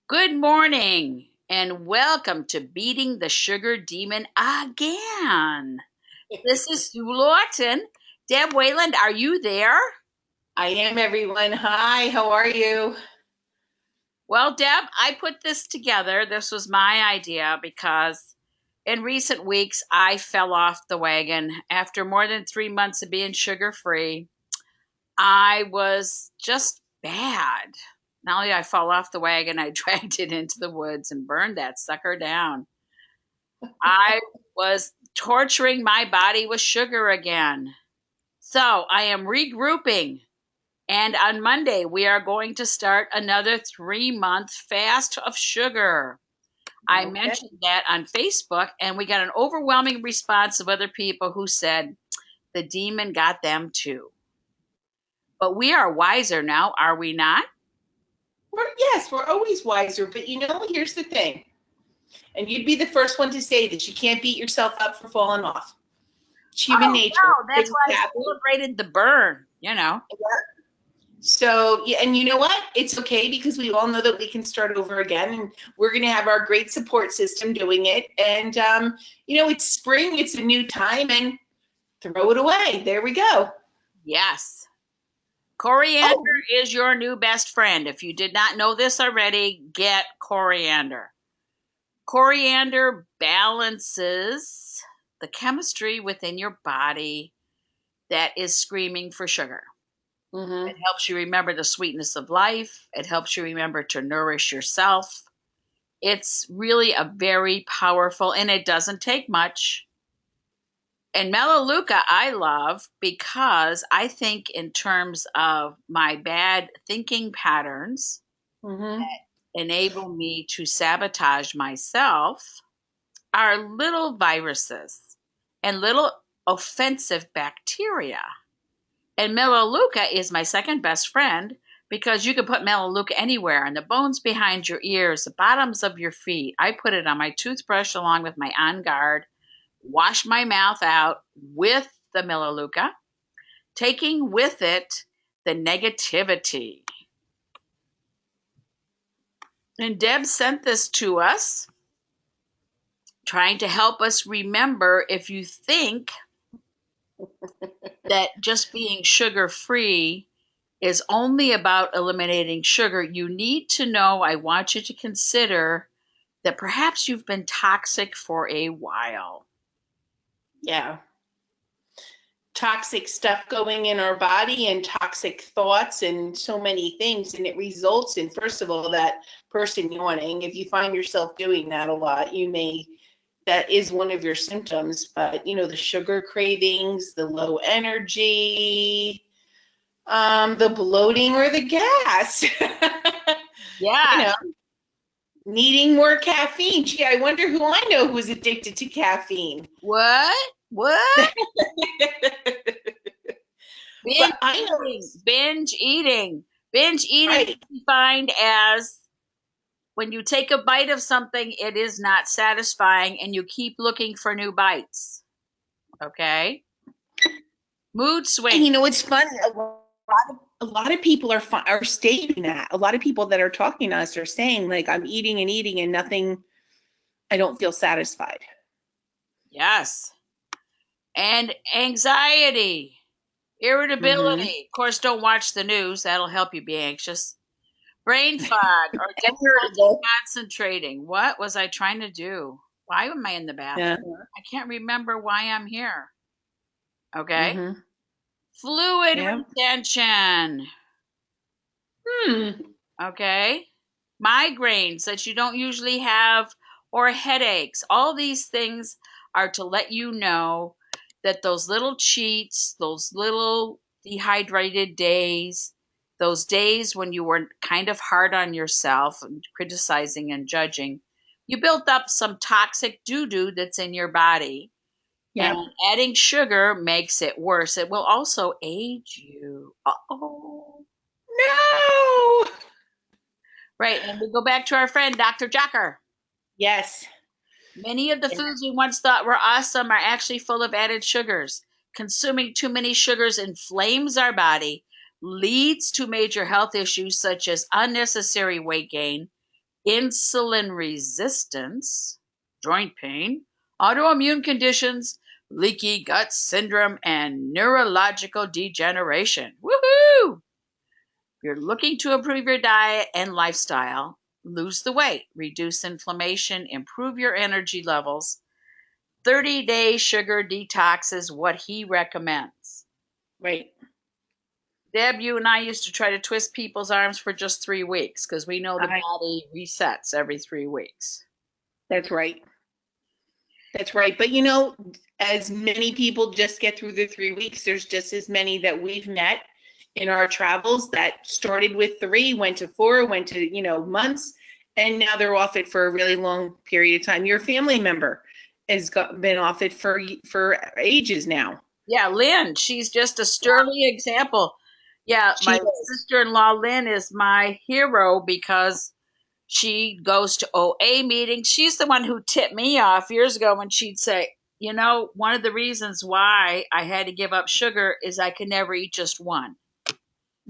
Good morning and welcome to Beating the Sugar Demon again. This is Sue Lawton. Deb Weyland, are you there? I am, everyone. Hi, how are you? Well, Deb, I put this together. This was my idea because in recent weeks I fell off the wagon. After more than 3 months of being sugar free, I was just bad. Not only did I fall off the wagon, I dragged it into the woods and burned that sucker down. I was torturing my body with sugar again. So I am regrouping. And on Monday, we are going to start another 3 month fast of sugar. I Okay. mentioned that on Facebook, and we got an overwhelming response of other people who said the demon got them too. But we are wiser now, are we not? Yes, we're always wiser, but here's the thing. And you'd be the first one to say this. You can't beat yourself up for falling off. It's human Oh, nature. no, that's Things why I happen. celebrated the burn. So, yeah, and you know what? It's okay because we all know that we can start over again, and we're going to have our great support system doing it. And, it's spring, it's a new time, and throw it away. There we go. Yes. Coriander Oh, is your new best friend. If you did not know this already, get coriander. Coriander balances the chemistry within your body that is screaming for sugar. It mm-hmm. helps you remember the sweetness of life. It helps you remember to nourish yourself. It's really a very powerful, and it doesn't take much. And Melaleuca, I love because I think, in terms of my bad thinking patterns, Mm-hmm. enable me to sabotage myself, are little viruses and little offensive bacteria. And Melaleuca is my second best friend because you can put Melaleuca anywhere, in the bones behind your ears, the bottoms of your feet. I put it on my toothbrush along with my On Guard, wash my mouth out with the Melaleuca, taking with it the negativity. And Deb sent this to us, trying to help us remember, if you think that just being sugar free is only about eliminating sugar, you need to know, I want you to consider that perhaps you've been toxic for a while. Yeah. Toxic stuff going in our body and toxic thoughts and so many things, and it results in, first of all, that person yawning. If you find yourself doing that a lot, that is one of your symptoms. But the sugar cravings, the low energy, the bloating or the gas. you Yes. know Needing more caffeine. Gee, I wonder who I know who's addicted to caffeine. What? Binge But I know, eating. Binge eating. Binge eating is right. defined as when you take a bite of something, it is not satisfying and you keep looking for new bites. Okay? Mood And swings. it's funny. A lot of people are stating that. A lot of people that are talking to us are saying, like, I'm eating and eating and nothing. I don't feel satisfied. Yes. And anxiety, Mm-hmm. irritability. Of course, don't watch the news. That'll help you be anxious. Brain fog or And difficulty irritable. concentrating. What was I trying to do? Why am I in the Yeah. bathroom? I can't remember why I'm here. Okay. Mm-hmm. Fluid Yeah. retention. Hmm. Okay. Migraines that you don't usually have, or headaches. All these things are to let you know that those little cheats, those little dehydrated days, those days when you were kind of hard on yourself and criticizing and judging, you built up some toxic doo doo that's in your body. And Yep. adding sugar makes it worse. It will also age you. Oh. No. Right. And we go back to our friend, Dr. Jocker. Yes. Many of the foods we once thought were awesome are actually full of added sugars. Consuming too many sugars inflames our body, leads to major health issues such as unnecessary weight gain, insulin resistance, joint pain, autoimmune conditions, leaky gut syndrome, and neurological degeneration. Woohoo! You're looking to improve your diet and lifestyle, lose the weight, reduce inflammation, improve your energy levels. 30-day sugar detox is what he recommends. Right. Deb, you and I used to try to twist people's arms for just 3 weeks because we know the I, body resets every 3 weeks. that's right. That's right. But as many people just get through the 3 weeks, there's just as many that we've met in our travels that started with 3, went to 4, went to, months, and now they're off it for a really long period of time. Your family member has been off it for ages now. Yeah, Lynn, she's just a sterling example. Yeah, She my is. sister-in-law Lynn is my hero because she goes to OA meetings. She's the one who tipped me off years ago when she'd say, one of the reasons why I had to give up sugar is I could never eat just one. But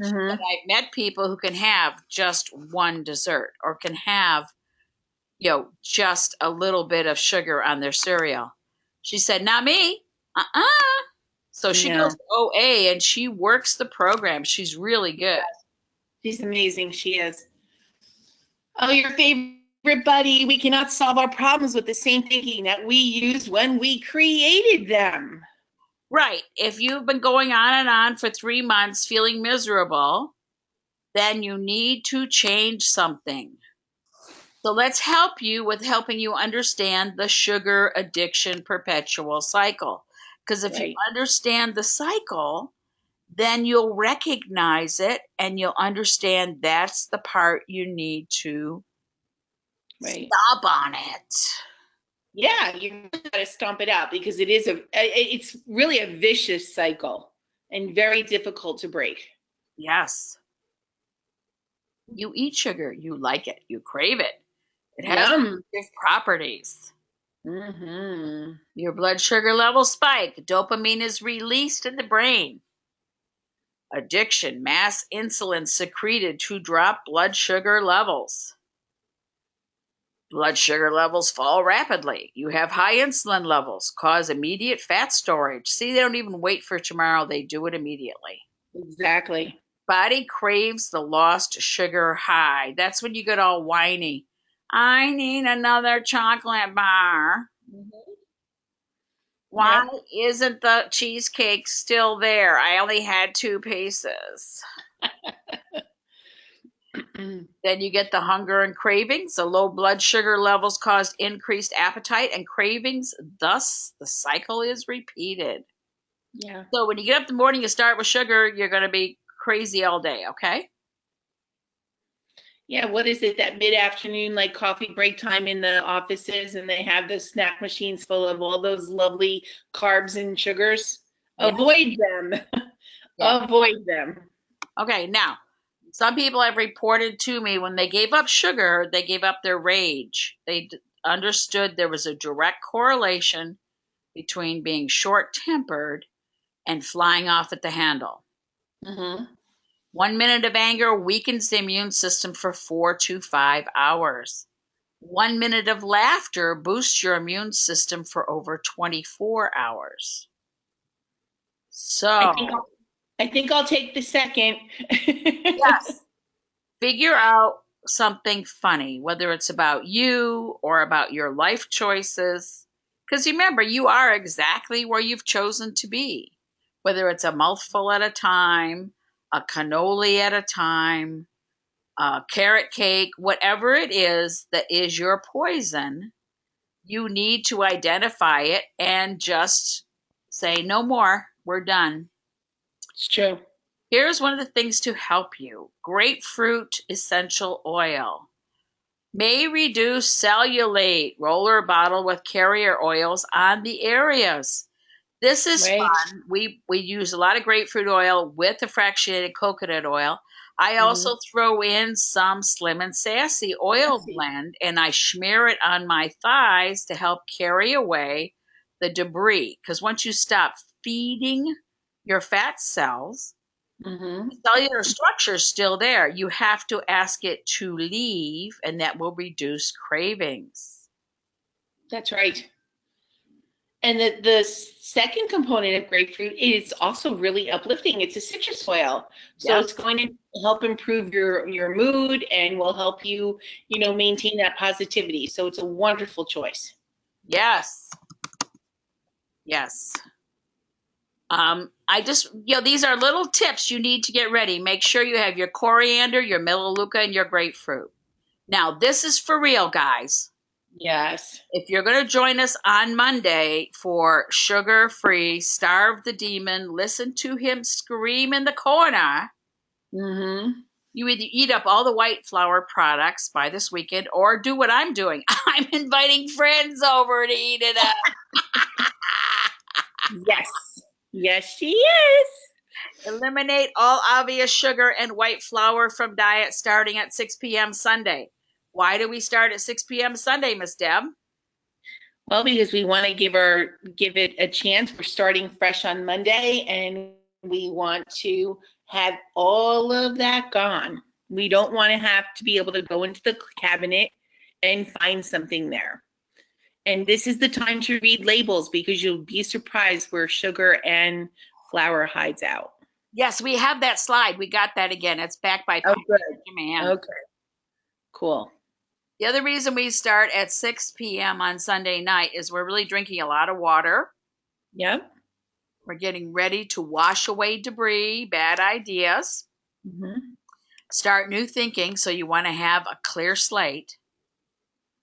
Mm-hmm. I've met people who can have just one dessert or can have, just a little bit of sugar on their cereal. She said, not me. Uh-uh. So she goes No, to OA and she works the program. She's really good. she's amazing. She is. Oh, your favorite buddy. We cannot solve our problems with the same thinking that we used when we created them. Right. If you've been going on and on for 3 months feeling miserable, then you need to change something. So let's help you with helping you understand the sugar addiction perpetual cycle. Because if you Right. understand the cycle, then you'll recognize it and you'll understand that's the part you need to Right. stop on it. Yeah, you got to stomp it out because it's really a vicious cycle and very difficult to break. Yes. You eat sugar, you like it, you crave it. It has Yum. addictive properties. Mm-hmm. Your blood sugar levels spike. Dopamine is released in the brain. Addiction, mass insulin secreted to drop blood sugar levels. Blood sugar levels fall rapidly. You have high insulin levels, cause immediate fat storage. See, they don't even wait for tomorrow, they do it immediately. Exactly. Body craves the lost sugar high. That's when you get all whiny. I need another chocolate bar. Mm-hmm. Why Yep. isn't the cheesecake still there? I only had 2 pieces. Then you get the hunger and cravings. The low blood sugar levels cause increased appetite and cravings. Thus, the cycle is repeated. Yeah. So when you get up in the morning, you start with sugar, you're going to be crazy all day, okay? Yeah, what is it, that mid-afternoon, like coffee break time in the offices, and they have the snack machines full of all those lovely carbs and sugars? Yeah. Avoid them. Yeah. Avoid them. Okay, now, some people have reported to me when they gave up sugar, they gave up their rage. They understood there was a direct correlation between being short tempered and flying off at the handle. Mm-hmm. 1 minute of anger weakens the immune system for 4 to 5 hours. 1 minute of laughter boosts your immune system for over 24 hours. I So, think I'll, I think I'll take the second. yes, figure out something funny, whether it's about you or about your life choices. Because remember, you are exactly where you've chosen to be, whether it's a mouthful at a time, a cannoli at a time, carrot cake, whatever it is that is your poison, you need to identify it and just say, no more, we're done. It's true. Here's one of the things to help you: grapefruit essential oil may reduce cellulite. Roller bottle with carrier oils on the areas. This is Right. fun. We use a lot of grapefruit oil with the fractionated coconut oil. I Mm-hmm. also throw in some Slim and Sassy oil Sassy. blend and I smear it on my thighs to help carry away the debris. Because once you stop feeding your fat cells, Mm-hmm. The cellular structure is still there. You have to ask it to leave, and that will reduce cravings. That's right. And the second component of grapefruit is also really uplifting. It's a citrus oil. So Yes. it's going to help improve your mood and will help you, maintain that positivity. So it's a wonderful choice. Yes. Yes. I just, these are little tips you need to get ready. Make sure you have your coriander, your melaleuca, and your grapefruit. Now, this is for real, guys. Yes. If you're going to join us on Monday for Sugar Free, Starve the Demon, listen to him scream in the corner, Mm-hmm. you either eat up all the white flour products by this weekend or do what I'm doing. I'm inviting friends over to eat it up. Yes. Yes, she is. Eliminate all obvious sugar and white flour from diet starting at 6 p.m. Sunday. Why do we start at 6 p.m. Sunday, Miss Deb? Well, because we want to give it a chance. We're starting fresh on Monday, and we want to have all of that gone. We don't want to have to be able to go into the cabinet and find something there. And this is the time to read labels because you'll be surprised where sugar and flour hides out. Yes, we have that slide. We got that again. It's back by Oh, good. Man. Okay. Cool. The other reason we start at 6 p.m. on Sunday night is we're really drinking a lot of water. Yep. We're getting ready to wash away debris, bad ideas, start new thinking. So you want to have a clear slate.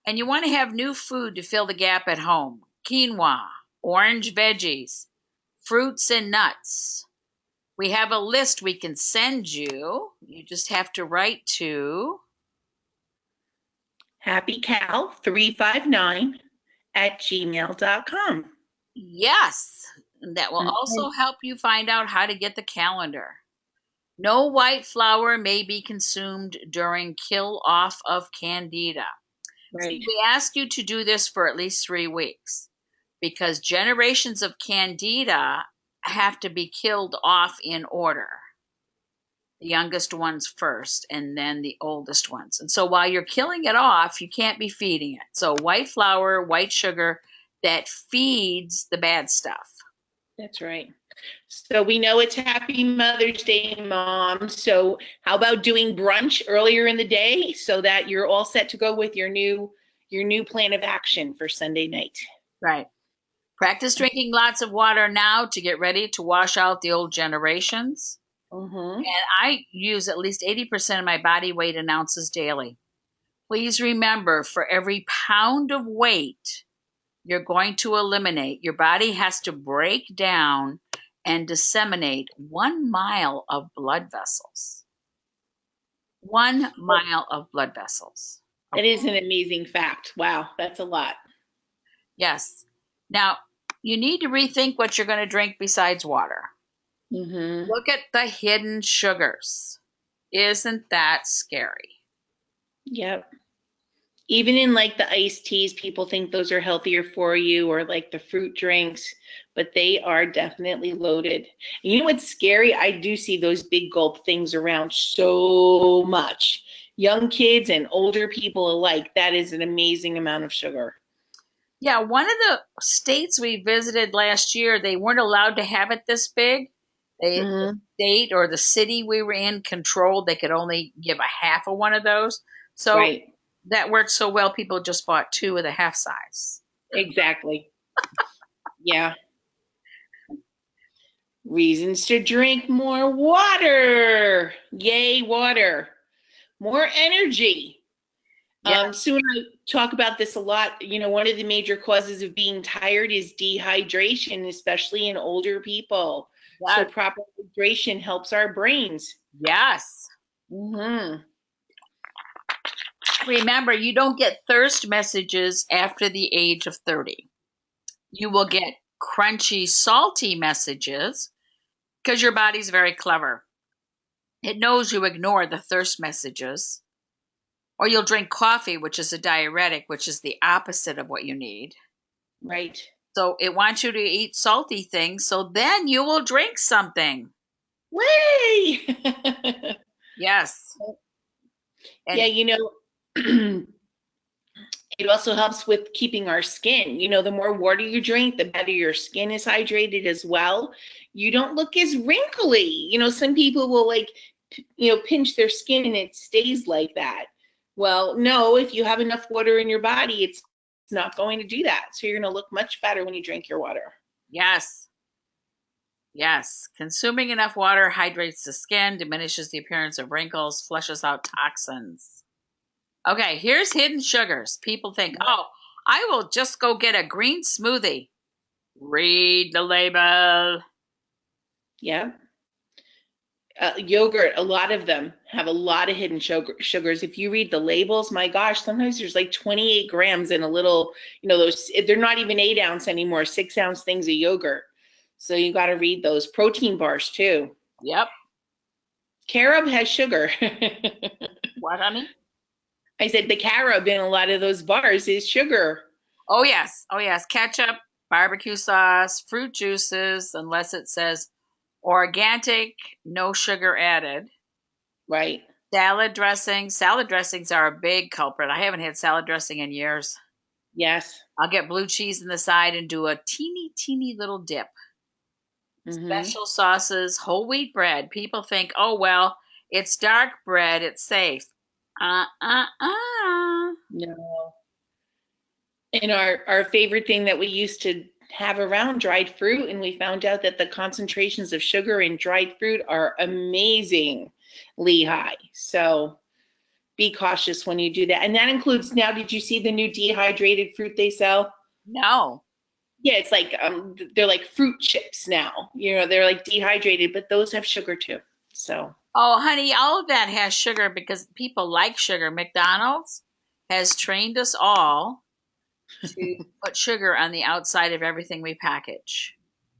And you want to have new food to fill the gap at home: quinoa, orange veggies, fruits and nuts. We have a list we can send you. You just have to write to happycal359@gmail.com. yes. And that will also help you find out how to get the calendar. No white flour may be consumed during kill off of candida. Right. We ask you to do this for at least 3 weeks because generations of candida have to be killed off in order. The youngest ones first and then the oldest ones. And so while you're killing it off, you can't be feeding it. So white flour, white sugar, that feeds the bad stuff. That's right. So we know it's Happy Mother's Day, Mom. So how about doing brunch earlier in the day so that you're all set to go with your new plan of action for Sunday night? Right. Practice drinking lots of water now to get ready to wash out the old generations. Mm-hmm. And I use at least 80% of my body weight in ounces daily. Please remember, for every pound of weight you're going to eliminate, your body has to break down and disseminate 1 mile of blood vessels. 1 mile of blood vessels. That is an amazing fact. Wow, that's a lot. Yes. Now, you need to rethink what you're going to drink besides water. Mm-hmm. Look at the hidden sugars. Isn't that scary? Yep. Even in like the iced teas, people think those are healthier for you, or like the fruit drinks, but they are definitely loaded. And you know what's scary? I do see those big gulp things around so much. Young kids and older people alike, that is an amazing amount of sugar. Yeah, one of the states we visited last year, they weren't allowed to have it this big. The Mm-hmm. state or the city we were in controlled they could only give a half of one of those. So Right. that worked so well, people just bought 2 of the half size. Exactly. Yeah. Reasons to drink more water. Yay, water. More energy. Yeah, Sue and I talk about this a lot. One of the major causes of being tired is dehydration, especially in older people. So yeah, proper hydration helps our brains. yes. Mm-hmm. Remember, you don't get thirst messages after the age of 30. You will get crunchy, salty messages because your body's very clever. It knows you ignore the thirst messages. Or you'll drink coffee, which is a diuretic, which is the opposite of what you need. Right. So it wants you to eat salty things, so then you will drink something. Way! Yes. And Yeah, it also helps with keeping our skin. The more water you drink, the better your skin is hydrated as well. You don't look as wrinkly. Some people will pinch their skin and it stays like that. Well, no, if you have enough water in your body, it's not going to do that. So you're going to look much better when you drink your water. yes. Yes. Consuming enough water hydrates the skin, diminishes the appearance of wrinkles, flushes out toxins. Okay, here's hidden sugars. People think, oh, I will just go get a green smoothie. Read the label. Yeah. Yogurt, a lot of them have a lot of hidden sugars. If you read the labels, my gosh, sometimes there's like 28 grams in a little, they're not even 8-ounce anymore, 6-ounce things of yogurt. So you got to read those. Protein bars too. Yep. Carob has sugar. What, honey? I said the carob in a lot of those bars is sugar. Oh, yes. Oh, yes. Ketchup, barbecue sauce, fruit juices, unless it says organic, no sugar added. Right. Salad dressing. Salad dressings are a big culprit. I haven't had salad dressing in years. Yes. I'll get blue cheese in the side and do a teeny, teeny little dip. Special sauces, whole wheat bread. People think, oh, well, it's dark bread, it's safe. No. And our favorite thing that we used to have around, dried fruit, and we found out that the concentrations of sugar in dried fruit are amazingly high. So be cautious when you do that. And that includes, now, did you see the new dehydrated fruit they sell? No. Yeah, it's like they're like fruit chips now. They're like dehydrated, but those have sugar too. So Oh, honey, all of that has sugar because people like sugar. McDonald's has trained us all to put sugar on the outside of everything we package.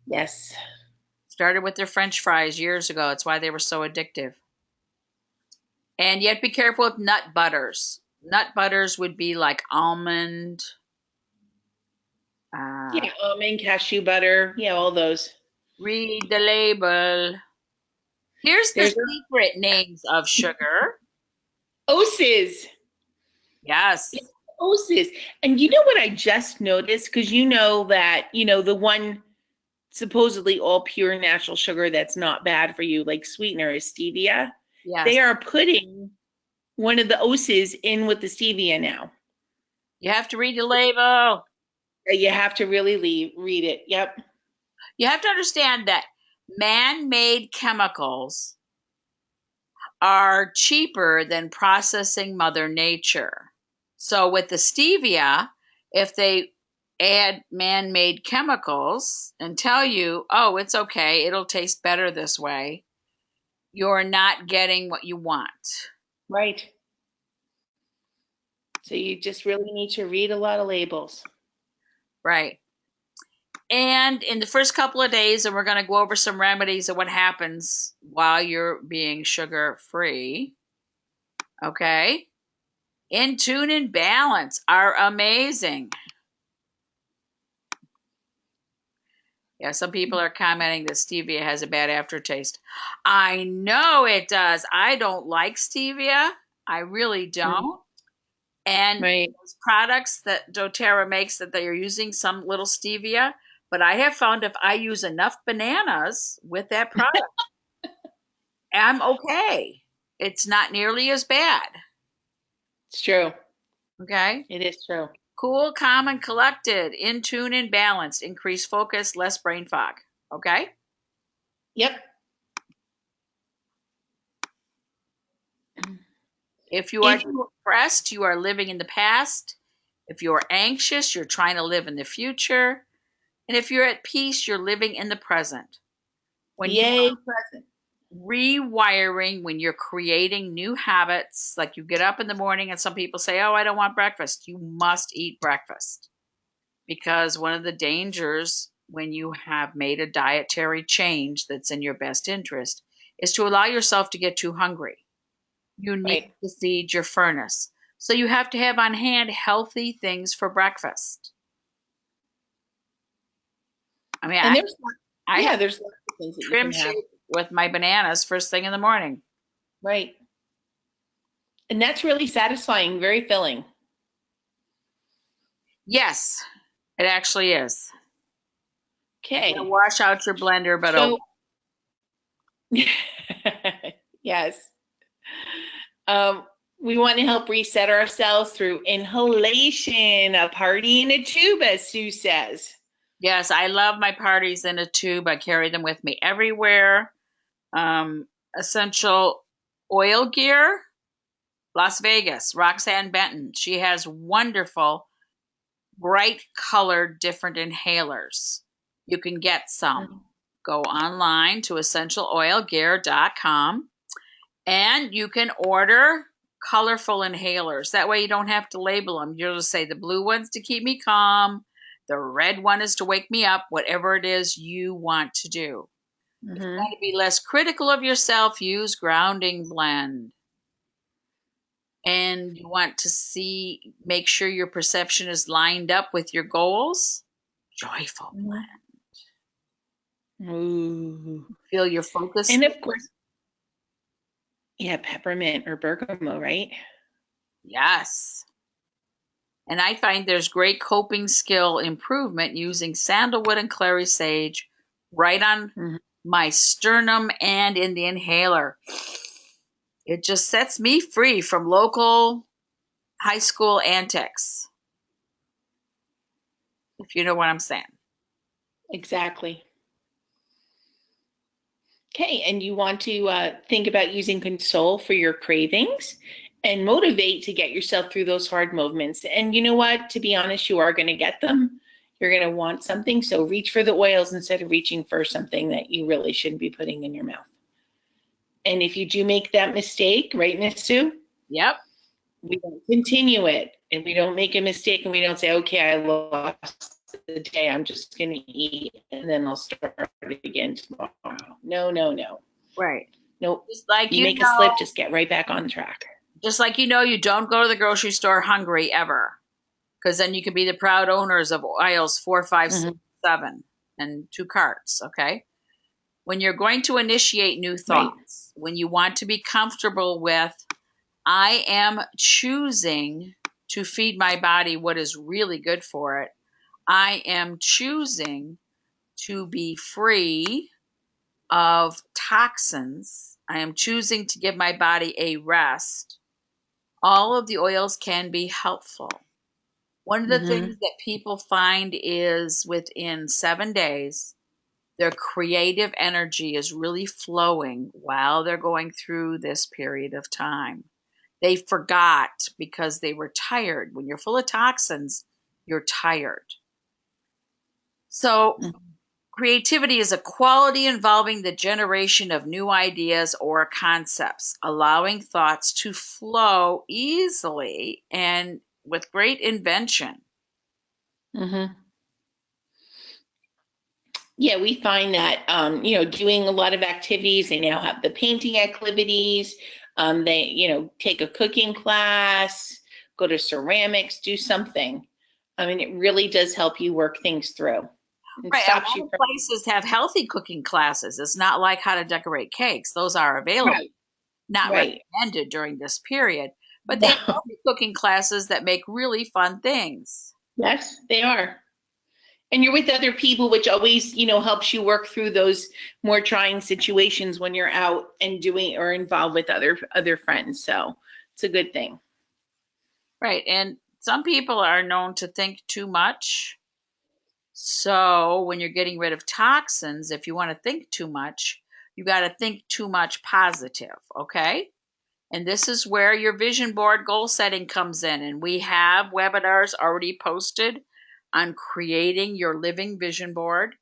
yes. Started with their French fries years ago. It's why they were so addictive. And yet be careful with nut butters. Nut butters would be like almond. Yeah, almond, cashew butter. Yeah, all those. Read the label. Here's the secret names of sugar. Oses. Yes. Oses. And you know what I just noticed? Because that, the one supposedly all pure natural sugar that's not bad for you, like sweetener, is stevia. Yes. They are putting one of the oses in with the stevia now. You have to read the label. You have to really read it. Yep. You have to understand that man-made chemicals are cheaper than processing Mother Nature. So with the stevia, if they add man-made chemicals and tell you, oh, it's okay, it'll taste better this way, you're not getting what you want. Right. So you just really need to read a lot of labels. Right. And in the first couple of days, and we're going to go over some remedies of what happens while you're being sugar free. Okay. In Tune and Balance are amazing. Yeah, some people are commenting that stevia has a bad aftertaste. I know it does. I don't like stevia. I really don't. And right. Those products that doTERRA makes that they are using some little stevia, but I have found if I use enough bananas with that product, I'm okay. It's not nearly as bad. It's true. Okay? It is true. Cool, calm, and collected, in tune and balanced, increased focus, less brain fog. Okay? Yep. If you are depressed, you are living in the past. If you are anxious, you're trying to live in the future. And if you're at peace, you're living in the present. When Yay, you present. rewiring, when you're creating new habits, like you get up in the morning and some people say, oh, I don't want breakfast. You must eat breakfast. Because one of the dangers when you have made a dietary change that's in your best interest is to allow yourself to get too hungry. You need to feed your furnace. So you have to have on hand healthy things for breakfast. I mean, and there's lots of things that trim you can have. with my bananas first thing in the morning. Right. And that's really satisfying, very filling. Yes, it actually is. You gotta Okay. wash out your blender, but oh, So, yes. Um, we want to help reset ourselves through inhalation, a party in a tube, as Sue says. yes, I love my parties in a tube. I carry them with me everywhere. Um, Essential oil gear, Las Vegas, Roxanne Benton. She has wonderful, bright colored, different inhalers. You can get some. Go online to essentialoilgear.com and you can order colorful inhalers. That way you don't have to label them. You'll just say the blue one's to keep me calm, the red one is to wake me up, whatever it is you want to do. If you Mm-hmm. want to be less critical of yourself, use grounding blend. And you want to make sure your perception is lined up with your goals, joyful blend. Ooh. Feel your focus. And of course, yeah, peppermint or bergamot, right? Yes. And I find there's great coping skill improvement using sandalwood and clary sage right on Mm-hmm. my sternum and in the inhaler. It just sets me free from local high school antics, if you know what I'm saying. Exactly. Okay, and you want to think about using console for your cravings and motivate to get yourself through those hard moments. And you know what? To be honest, you are going to get them. You're going to want something. So reach for the oils instead of reaching for something that you really shouldn't be putting in your mouth. And if you do make that mistake, right, Miss Sue? Yep. We don't continue it and we don't make a mistake and we don't say, okay, I lost the day, I'm just going to eat and then I'll start again tomorrow. No, no, no. Right. Nope. Just like You you make a know, slip, just get right back on track. just like you know, you don't go to the grocery store hungry ever, because then you can be the proud owners of aisles 4, 5, 6, Mm-hmm. 7, and 2 carts. Okay. When you're going to initiate new Right. thoughts, when you want to be comfortable with, I am choosing to feed my body what is really good for it. I am choosing to be free of toxins. I am choosing to give my body a rest. All of the oils can be helpful. One of the Mm-hmm. things that people find is within 7 days, their creative energy is really flowing while they're going through this period of time. They forgot because they were tired. When you're full of toxins, you're tired. So, creativity is a quality involving the generation of new ideas or concepts, allowing thoughts to flow easily and with great invention. Mm-hmm. Yeah, we find that doing a lot of activities. They now have the painting activities. They, take a cooking class, go to ceramics, do something. I mean, it really does help you work things through. It Right. A stops lot you of from places have healthy cooking classes. It's not like how to decorate cakes, those are available, right, not right. recommended during this period. But they have No. healthy cooking classes that make really fun things. Yes, they are. And you're with other people, which always, helps you work through those more trying situations when you're out and doing or involved with other friends. So it's a good thing. Right. And some people are known to think too much. So when you're getting rid of toxins, if you want to think too much, you got to think too much positive. Okay. And this is where your vision board goal setting comes in. And we have webinars already posted on creating your living vision board.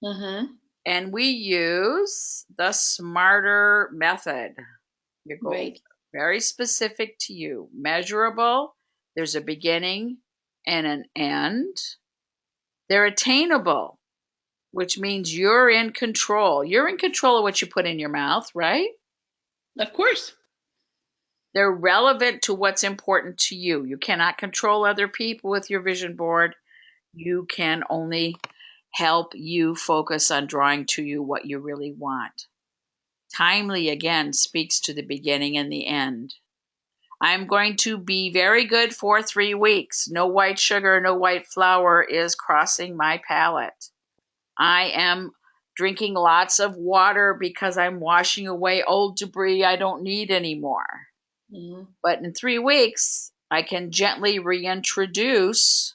Mm-hmm. And we use the smarter method. Your goals Right. are very specific to you, measurable. There's a beginning and an end. They're attainable, which means you're in control. You're in control of what you put in your mouth, right? Of course. They're relevant to what's important to you. You cannot control other people with your vision board. You can only help you focus on drawing to you what you really want. Timely again speaks to the beginning and the end. I'm going to be very good for 3 weeks. No white sugar, no white flour is crossing my palate. I am drinking lots of water because I'm washing away old debris I don't need anymore. Mhm. But in 3 weeks, I can gently reintroduce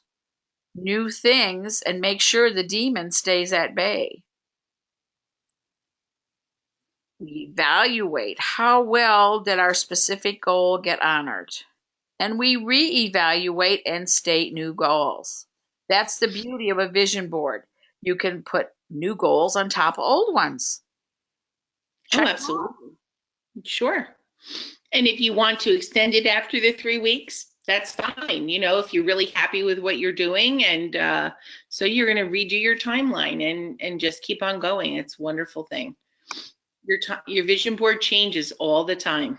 new things and make sure the demon stays at bay. We evaluate how well did our specific goal get honored. And we reevaluate and state new goals. That's the beauty of a vision board. You can put new goals on top of old ones. Oh, Check them off. absolutely. Sure. And if you want to extend it after the 3 weeks, that's fine. If you're really happy with what you're doing, and so you're going to redo your timeline and just keep on going. It's a wonderful thing. Your vision board changes all the time.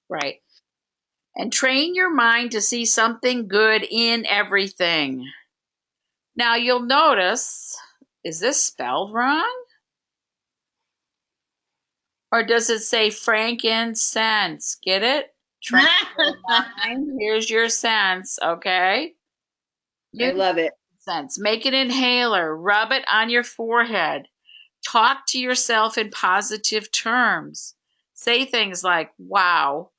Right. And train your mind to see something good in everything. Now you'll notice, is this spelled wrong? Or does it say frankincense? Get it? Train your mind. Here's your sense, okay? I love it. Sense. Make an inhaler. Rub it on your forehead. Talk to yourself in positive terms. Say things like, wow,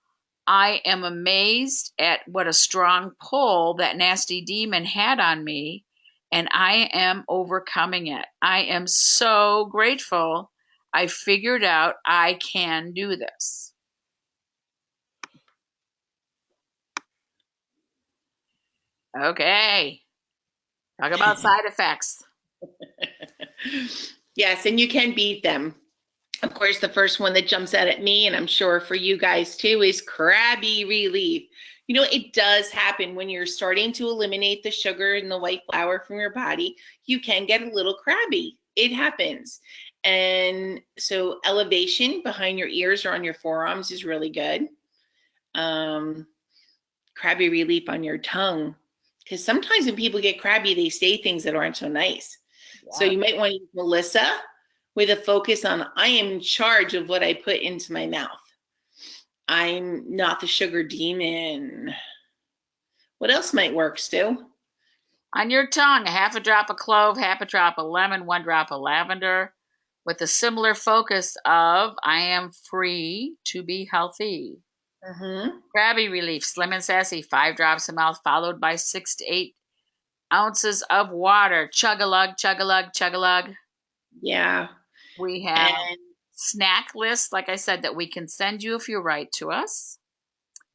I am amazed at what a strong pull that nasty demon had on me, and I am overcoming it. I am so grateful I figured out I can do this. Okay. Talk about side effects. Yes, and you can beat them. Of course, the first one that jumps out at me, and I'm sure for you guys too, is crabby relief. It does happen when you're starting to eliminate the sugar and the white flour from your body. You can get a little crabby. It happens. And so elevation behind your ears or on your forearms is really good. Crabby relief on your tongue. Because sometimes when people get crabby, they say things that aren't so nice. Yeah. So you might want to use Melissa with a focus on, I am in charge of what I put into my mouth. I'm not the sugar demon. What else might work, Stu? On your tongue, half a drop of clove, half a drop of lemon, 1 drop of lavender, with a similar focus of, I am free to be healthy. Mm-hmm. Crabby relief, slim and sassy, 5 drops a mouth, followed by 6 to 8 ounces of water. Chug-a-lug, chug-a-lug, chug-a-lug. Yeah. We have snack lists, like I said, that we can send you if you write to us.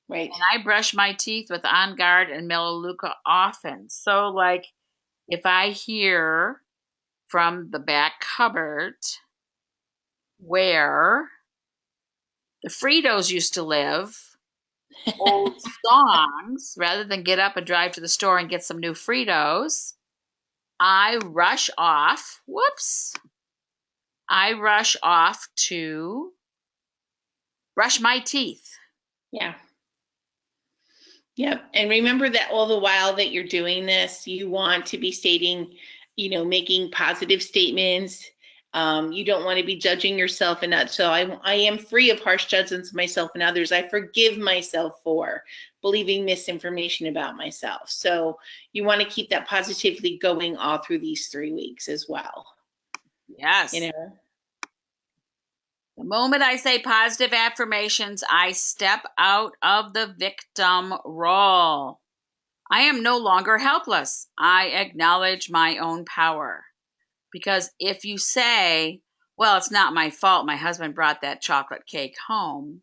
Right. And I brush my teeth with On Guard and Melaleuca often. So, like, if I hear from the back cupboard where the Fritos used to live, old songs, rather than get up and drive to the store and get some new Fritos, I rush off. Whoops. I rush off to brush my teeth. Yeah. Yep. And remember that all the while that you're doing this, you want to be stating, making positive statements. You don't want to be judging yourself and that. So I am free of harsh judgments of myself and others. I forgive myself for believing misinformation about myself. So you want to keep that positively going all through these 3 weeks as well. Yes. The moment I say positive affirmations, I step out of the victim role. I am no longer helpless. I acknowledge my own power. Because if you say, well, it's not my fault my husband brought that chocolate cake home,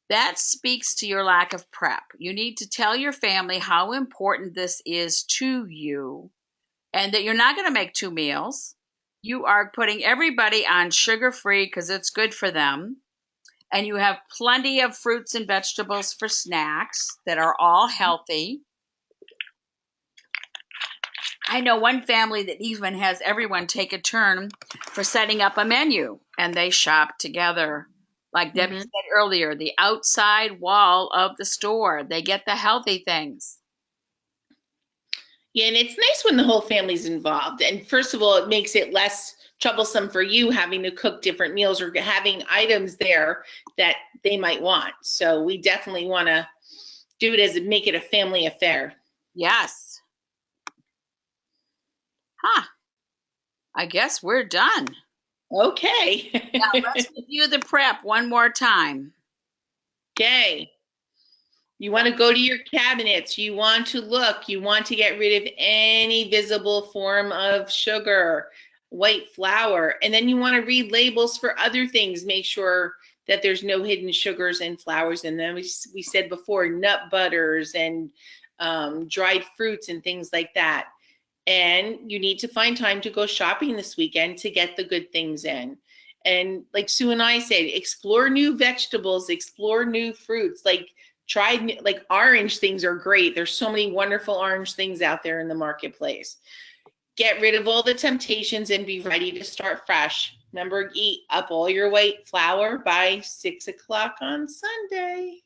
that speaks to your lack of prep. You need to tell your family how important this is to you and that you're not going to make 2 meals. You are putting everybody on sugar-free because it's good for them. And you have plenty of fruits and vegetables for snacks that are all healthy. I know one family that even has everyone take a turn for setting up a menu, and they shop together. Like Debbie said earlier, the outside wall of the store. They get the healthy things. Yeah, and it's nice when the whole family's involved. And first of all, it makes it less troublesome for you having to cook different meals or having items there that they might want. So we definitely want to do it as make it a family affair. Yes. Huh. I guess we're done. Okay. Now let's review the prep one more time. Okay. You want to go to your cabinets. You want to look. You want to get rid of any visible form of sugar, white flour. And then you want to read labels for other things. Make sure that there's no hidden sugars and flours in them. We said before, nut butters and dried fruits and things like that. And you need to find time to go shopping this weekend to get the good things in. And like Sue and I said, explore new vegetables, explore new fruits. Like try, like orange things are great. There's so many wonderful orange things out there in the marketplace. Get rid of all the temptations and be ready to start fresh. Remember, eat up all your white flour by 6 o'clock on Sunday.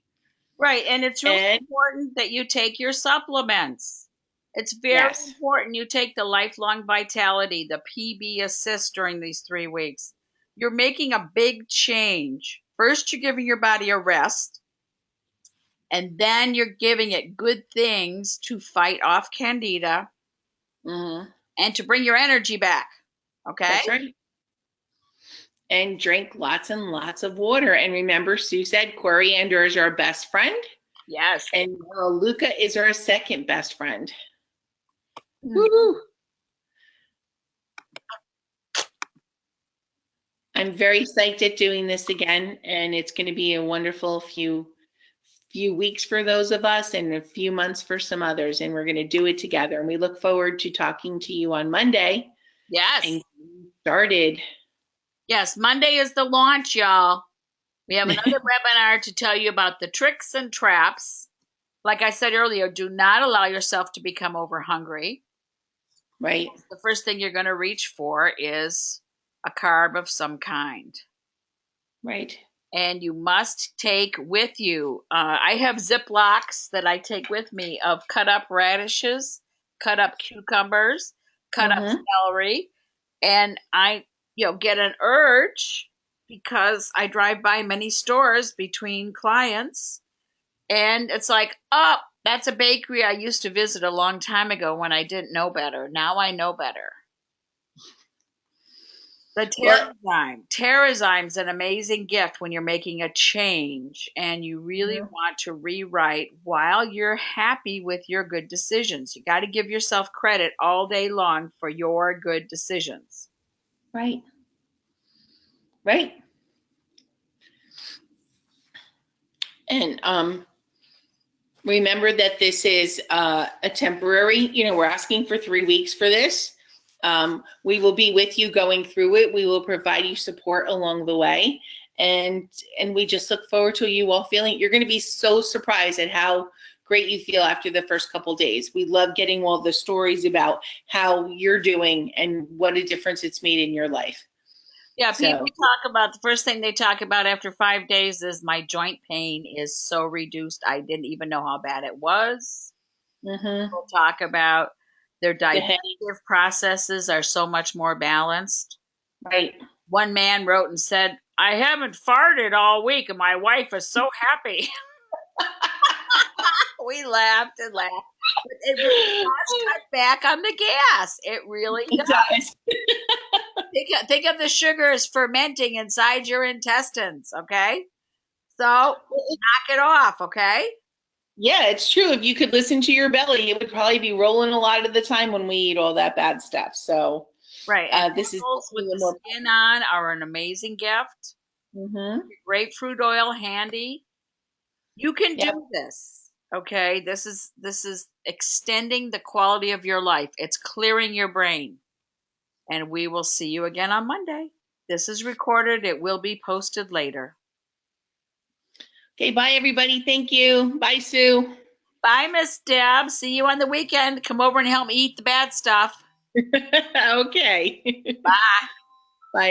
Right, and it's really important that you take your supplements. It's very important you take the Lifelong Vitality, the PB Assist during these 3 weeks. You're making a big change. First, you're giving your body a rest, and then you're giving it good things to fight off candida and to bring your energy back. Okay? That's right. And drink lots and lots of water. And remember, Sue said coriander is our best friend. Yes. And Luca is our second best friend. Woo-hoo. I'm very psyched at doing this again, and it's going to be a wonderful few weeks for those of us and a few months for some others, and we're going to do it together. And we look forward to talking to you on Monday. Yes. And started. Yes, Monday is the launch, y'all. We have another webinar to tell you about the tricks and traps. Like I said earlier, do not allow yourself to become over hungry. Right. The first thing you're going to reach for is a carb of some kind. Right. And you must take with you, I have Ziplocs that I take with me of cut up radishes, cut up cucumbers, cut up celery. And I, get an urge because I drive by many stores between clients. And it's like, oh, that's a bakery I used to visit a long time ago when I didn't know better. Now I know better. The Terrazyme's an amazing gift when you're making a change and you really want to rewrite while you're happy with your good decisions. You got to give yourself credit all day long for your good decisions. Right. Right. And remember that this is a temporary, we're asking for 3 weeks for this. We will be with you going through it. We will provide you support along the way. And we just look forward to you all feeling, you're going to be so surprised at how great you feel after the first couple days. We love getting all the stories about how you're doing and what a difference it's made in your life. Yeah, people talk about, the first thing they talk about after 5 days is my joint pain is so reduced. I didn't even know how bad it was. People talk about their digestive processes are so much more balanced. Right. One man wrote and said, I haven't farted all week and my wife is so happy. We laughed and laughed. But it really does cut back on the gas. It really does. Think of the sugars fermenting inside your intestines, okay? So knock it off, okay? Yeah, it's true. If you could listen to your belly, it would probably be rolling a lot of the time when we eat all that bad stuff. So, right. This is with the skin on are an amazing gift. Grapefruit oil handy. You can do this. Okay, this is extending the quality of your life. It's clearing your brain. And we will see you again on Monday. This is recorded. It will be posted later. Okay, bye everybody. Thank you. Bye, Sue. Bye, Miss Deb. See you on the weekend. Come over and help me eat the bad stuff. Okay. Bye.